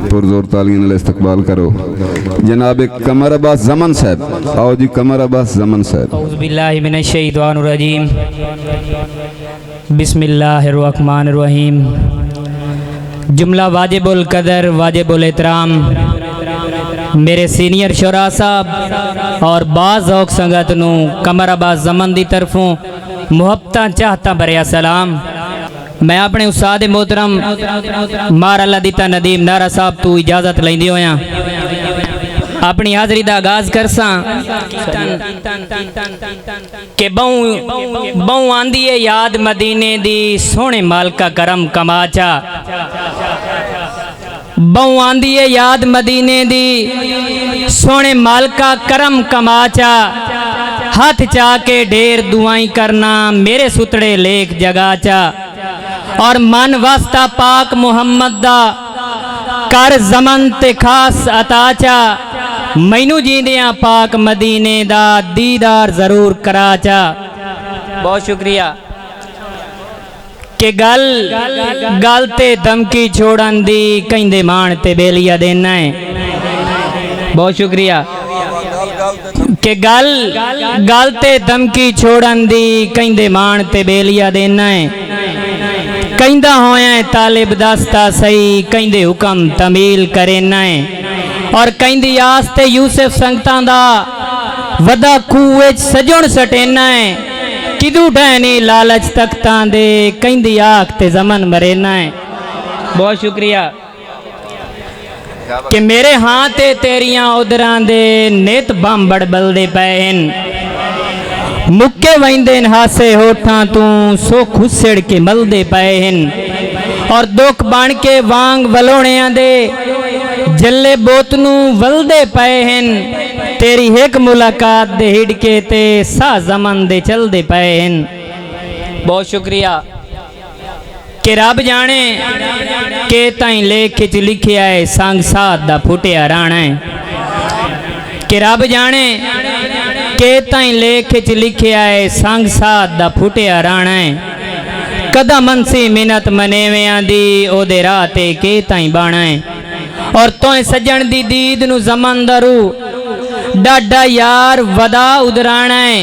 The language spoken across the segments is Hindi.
पुरजोर तालियों नाल इस्तकबाल करो जनाब कमर अब्बास जमन साहब। आओ जी कमर अब्बास जमन साहब। औज़ु बिल्लाहि मिनश शैतानिर रजीम बिस्मिल्लाहिर रहमानिर रहीम। जुमला वाजिबुल कदर वाजिबुल एहतराम मेरे सीनियर शोरा साहब और बाज़ औक संगत नू कमर अब्बास जमन दी तरफों मुहब्बतां चाहता भरिया सलाम। मैं अपने उस्ताद मोहतरम मार अल्लाह दिता नदीम नारा साहब तू इजाजत लैंदे होया अपनी हाज़री दा आगाज करसा के बहु आंदी है याद मदीने दी सोने मालका करम कमाचा। बहु आंदी है याद मदीने दी सोने मालका करम कमाचा। हाथ चा के ढेर दुआई करना मेरे सुतड़े लेख जगाचा। और मन वास्ता पाक मुहम्मद दा कर जमन ते खास अताचा। मैनू जींदियां पाक मदीने दा दीदार जरूर कराचा। बहुत शुक्रिया के गल गल ते धमकी छोड़न दी कहंदे मान ते बेलिया देना है। बहुत शुक्रिया के गल गल ते धमकी छोड़न दी कहंदे मान ते बेलिया देना है। कहंदा होया तालिब दास्ता सही कहंदे हुक्म तमील करेना है। और कहंदी आस्ते यूसुफ संगतां दा वदा खूह सजण सटेना है। किदू डैनी लालच तख्तां दे कहंदी आख ते जमन मरेना है। बहुत शुक्रिया कि मेरे हाथ ते तेरियां उदरां दे नित बम बड़बलदे पे हन। मुक्के वहिंदे हासे होठां तू सो खुसड़ के मलदे पे हन। और दुख बन के वांग वलोणियां दे जल्ले बोतनू वलदे पे हन। तेरी एक मुलाकात दे हिड़के ते सा जमन दे चलदे पे हन। बहुत शुक्रिया कि रब जाने के ताई लेख च लिखिया है संग साथ दा फुटिया राणा है। कि रब जाने के ताई लेख च लिखिया है संग साथ दा फुटिया राणा है। कदा मनसी मिनत मनेवियां दी ओदे राह ते के ताई बाणा है। और तोय सजन दी दीद नू जमन दरू डाडा यार वदा उदराना है।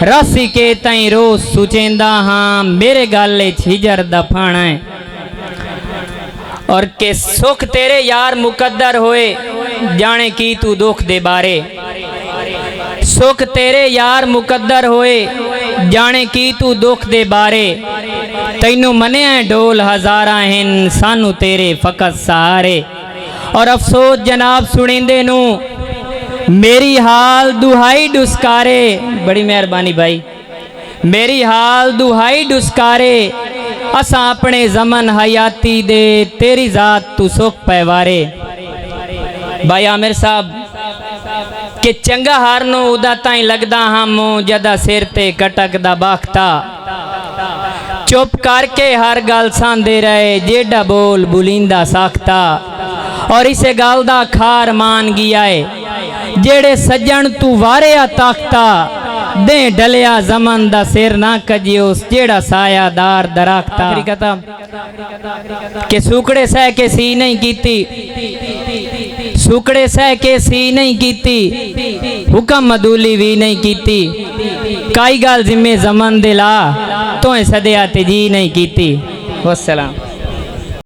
रासी के ताई रोज सुचेंदा हाँ मेरे गाले छिजर दफाना है। और के सुख तेरे यार मुकद्दर होए जाने की तू दुख दे बारे। सुख तेरे यार मुकद्दर होए जाने की तू दुख दे बारे। तैनू मने डोल हजारा हिन सानू तेरे फकत सहारे। और अफसोस जनाब सुनिंदे नू मेरी हाल दुहाई डुस्कारे। बड़ी मेहरबानी भाई मेरी हाल दुहाई डुस्कारे। असा अपने जमन हयाती दे तेरी जात तू सुख पैवारे। भाई आमिर साहब के चंगा हारनो उदा ताई लगदा हम जदा सिर ते कटक दा बाखता। चुप करके हर गल सांदे रहे जेड़ा बोल बुलिंदा साखता। और इसे गल दा खार मान गया है जेड़े सज्जन तू वारिया ताकता। दे डलिया जमन दा सिर ना कजियोस जेड़ा सायादार दरख्ता। के सुकड़े सह के सी नहीं कीती सुकड़े सह के सी नहीं कीती हुक्म मदूली भी नहीं कीती। काई गल जिम्मे जमन दिला तो सदया ते जी नहीं कीती। वस्सलाम।